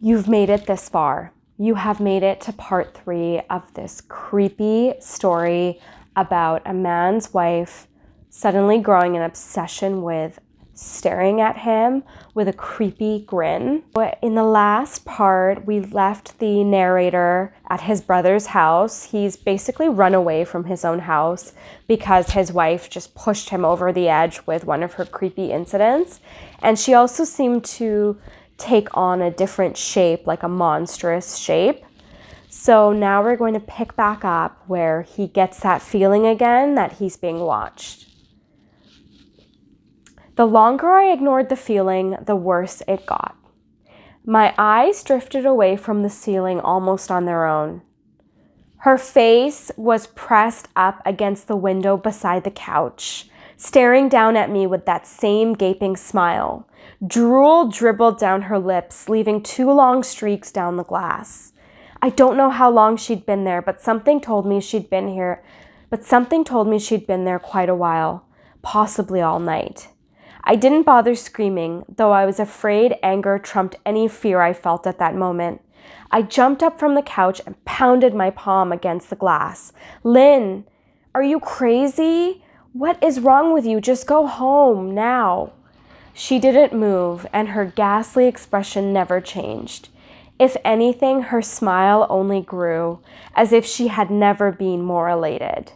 You've made it this far. You have made it to part 3 of this creepy story about a man's wife suddenly growing an obsession with staring at him with a creepy grin. In the last part, we left the narrator at his brother's house. He's basically run away from his own house because his wife just pushed him over the edge with one of her creepy incidents. And she also seemed to take on a different shape, like a monstrous shape. So now we're going to pick back up where he gets that feeling again that he's being watched. The longer I ignored the feeling, the worse it got. My eyes drifted away from the ceiling almost on their own. Her face was pressed up against the window beside the couch, staring down at me with that same gaping smile. Drool dribbled down her lips, leaving 2 long streaks down the glass. I don't know how long she'd been there, but something told me she'd been there quite a while, possibly all night. I didn't bother screaming, though I was afraid anger trumped any fear I felt at that moment. I jumped up from the couch and pounded my palm against the glass. "Lynn, are you crazy? What is wrong with you? Just go home, now." She didn't move, and her ghastly expression never changed. If anything, her smile only grew, as if she had never been more elated.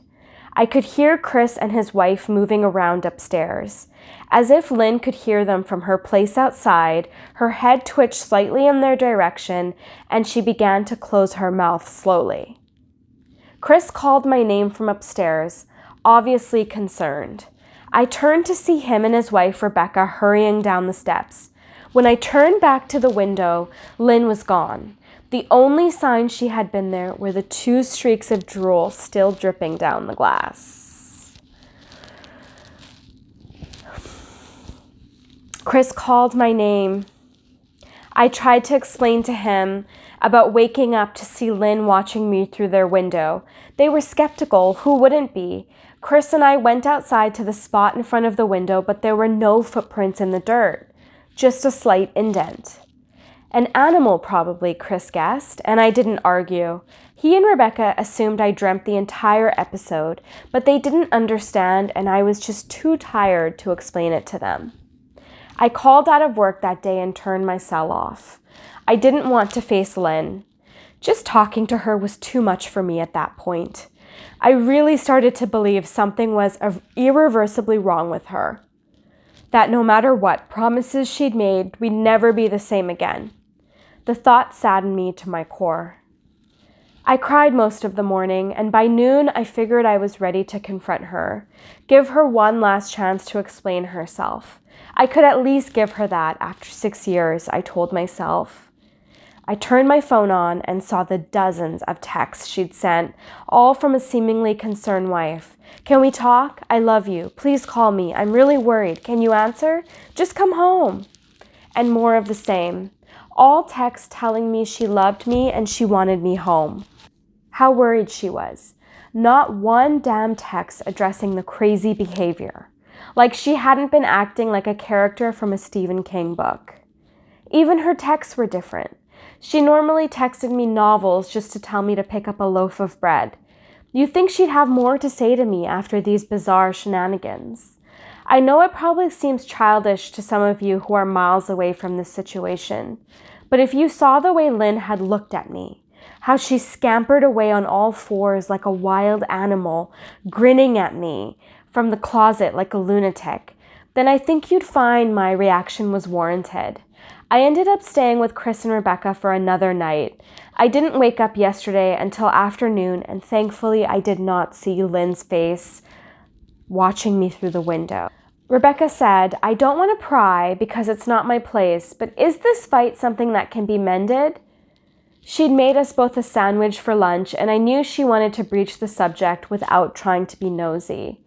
I could hear Chris and his wife moving around upstairs. As if Lynn could hear them from her place outside, her head twitched slightly in their direction, and she began to close her mouth slowly. Chris called my name from upstairs, obviously concerned. I turned to see him and his wife, Rebecca, hurrying down the steps. When I turned back to the window, Lynn was gone. The only sign she had been there were the 2 streaks of drool still dripping down the glass. Chris called my name. I tried to explain to him about waking up to see Lynn watching me through their window. They were skeptical. Who wouldn't be? Chris and I went outside to the spot in front of the window, but there were no footprints in the dirt, just a slight indent. An animal, probably, Chris guessed, and I didn't argue. He and Rebecca assumed I dreamt the entire episode, but they didn't understand, and I was just too tired to explain it to them. I called out of work that day and turned my cell off. I didn't want to face Lynn. Just talking to her was too much for me at that point. I really started to believe something was irreversibly wrong with her. That no matter what promises she'd made, we'd never be the same again. The thought saddened me to my core. I cried most of the morning, and by noon I figured I was ready to confront her, give her one last chance to explain herself. I could at least give her that after 6 years, I told myself. I turned my phone on and saw the dozens of texts she'd sent, all from a seemingly concerned wife. "Can we talk? I love you. Please call me. I'm really worried. Can you answer? Just come home." And more of the same. All texts telling me she loved me and she wanted me home. How worried she was. Not one damn text addressing the crazy behavior. Like she hadn't been acting like a character from a Stephen King book. Even her texts were different. She normally texted me novels just to tell me to pick up a loaf of bread. You'd think she'd have more to say to me after these bizarre shenanigans. I know it probably seems childish to some of you who are miles away from this situation, but if you saw the way Lynn had looked at me, how she scampered away on all fours like a wild animal, grinning at me from the closet like a lunatic, then I think you'd find my reaction was warranted. I ended up staying with Chris and Rebecca for another night. I didn't wake up yesterday until afternoon, and thankfully I did not see Lynn's face watching me through the window. Rebecca said, "I don't want to pry because it's not my place, but is this fight something that can be mended?" She'd made us both a sandwich for lunch, and I knew she wanted to breach the subject without trying to be nosy.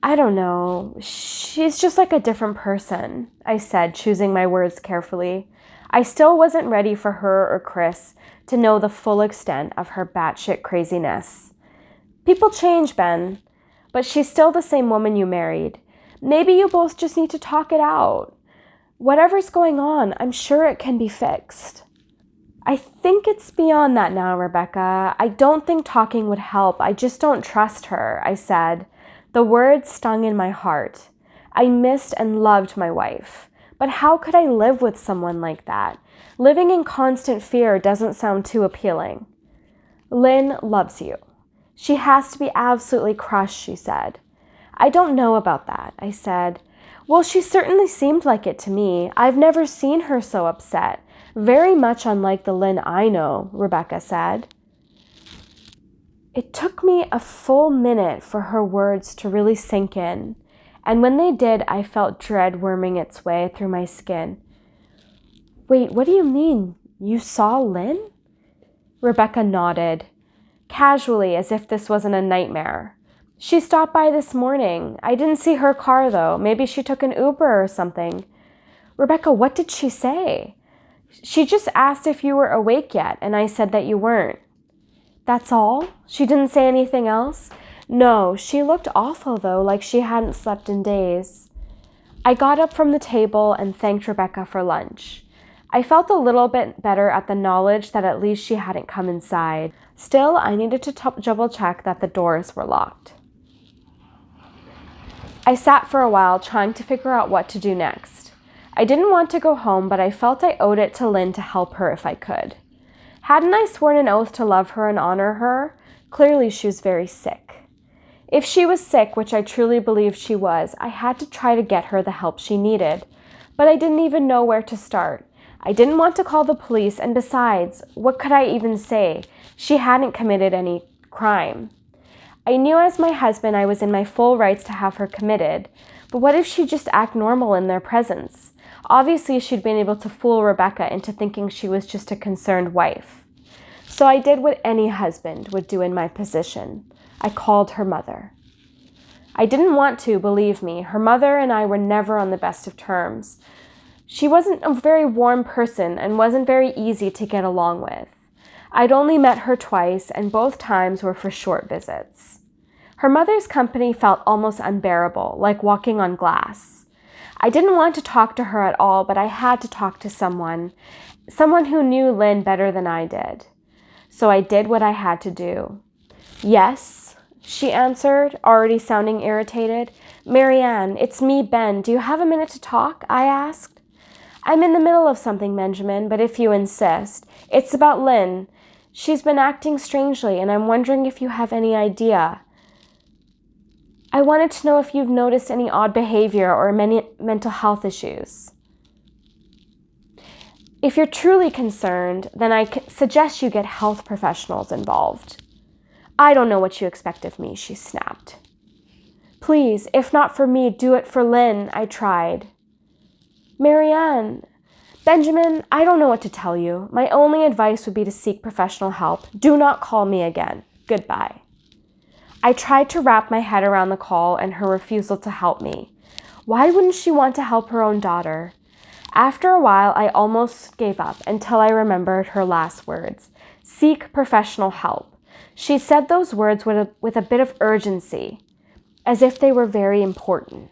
"I don't know. She's just like a different person," I said, choosing my words carefully. I still wasn't ready for her or Chris to know the full extent of her batshit craziness. People change, Ben, but she's still the same woman you married. Maybe you both just need to talk it out. Whatever's going on, I'm sure it can be fixed. I think it's beyond that now, Rebecca. I don't think talking would help. I just don't trust her, I said. The words stung in my heart. I missed and loved my wife. But how could I live with someone like that? Living in constant fear doesn't sound too appealing. Lynn loves you. She has to be absolutely crushed, she said. I don't know about that, I said. Well, she certainly seemed like it to me. I've never seen her so upset. Very much unlike the Lynn I know, Rebecca said. It took me a full minute for her words to really sink in, and when they did, I felt dread worming its way through my skin. Wait, what do you mean? You saw Lynn? Rebecca nodded, casually, as if this wasn't a nightmare. She stopped by this morning. I didn't see her car, though. Maybe she took an Uber or something. Rebecca, what did she say? She just asked if you were awake yet, and I said that you weren't. That's all? She didn't say anything else? No, she looked awful, though, like she hadn't slept in days. I got up from the table and thanked Rebecca for lunch. I felt a little bit better at the knowledge that at least she hadn't come inside. Still, I needed to double-check that the doors were locked. I sat for a while trying to figure out what to do next. I didn't want to go home, but I felt I owed it to Lynn to help her if I could. Hadn't I sworn an oath to love her and honor her? Clearly she was very sick. If she was sick, which I truly believed she was, I had to try to get her the help she needed. But I didn't even know where to start. I didn't want to call the police, and besides, what could I even say? She hadn't committed any crime. I knew as my husband I was in my full rights to have her committed, but what if she just acted normal in their presence? Obviously, she'd been able to fool Rebecca into thinking she was just a concerned wife. So I did what any husband would do in my position. I called her mother. I didn't want to, believe me. Her mother and I were never on the best of terms. She wasn't a very warm person and wasn't very easy to get along with. I'd only met her twice, and both times were for short visits. Her mother's company felt almost unbearable, like walking on glass. I didn't want to talk to her at all, but I had to talk to someone who knew Lynn better than I did. So I did what I had to do. Yes, she answered, already sounding irritated. Marianne, it's me, Ben. Do you have a minute to talk? I asked. I'm in the middle of something, Benjamin, but if you insist. It's about Lynn. She's been acting strangely, and I'm wondering if you have any idea. I wanted to know if you've noticed any odd behavior or many mental health issues. If you're truly concerned, then I suggest you get health professionals involved. I don't know what you expect of me, she snapped. Please, if not for me, do it for Lynn, I tried. Marianne, Benjamin, I don't know what to tell you. My only advice would be to seek professional help. Do not call me again. Goodbye. I tried to wrap my head around the call and her refusal to help me. Why wouldn't she want to help her own daughter? After a while, I almost gave up until I remembered her last words. Seek professional help. She said those words with a bit of urgency, as if they were very important.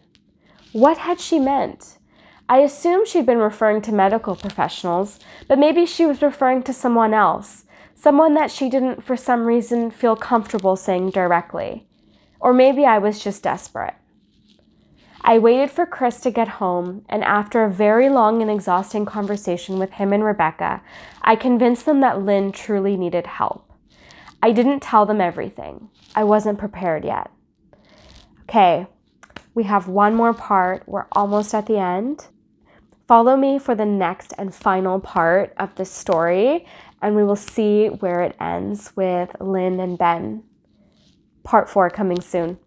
What had she meant? I assumed she'd been referring to medical professionals, but maybe she was referring to someone else, someone that she didn't for some reason feel comfortable saying directly. Or maybe I was just desperate. I waited for Chris to get home, and after a very long and exhausting conversation with him and Rebecca, I convinced them that Lynn truly needed help. I didn't tell them everything. I wasn't prepared yet. Okay, we have one more part. We're almost at the end. Follow me for the next and final part of the story, and we will see where it ends with Lynn and Ben. Part 4 coming soon.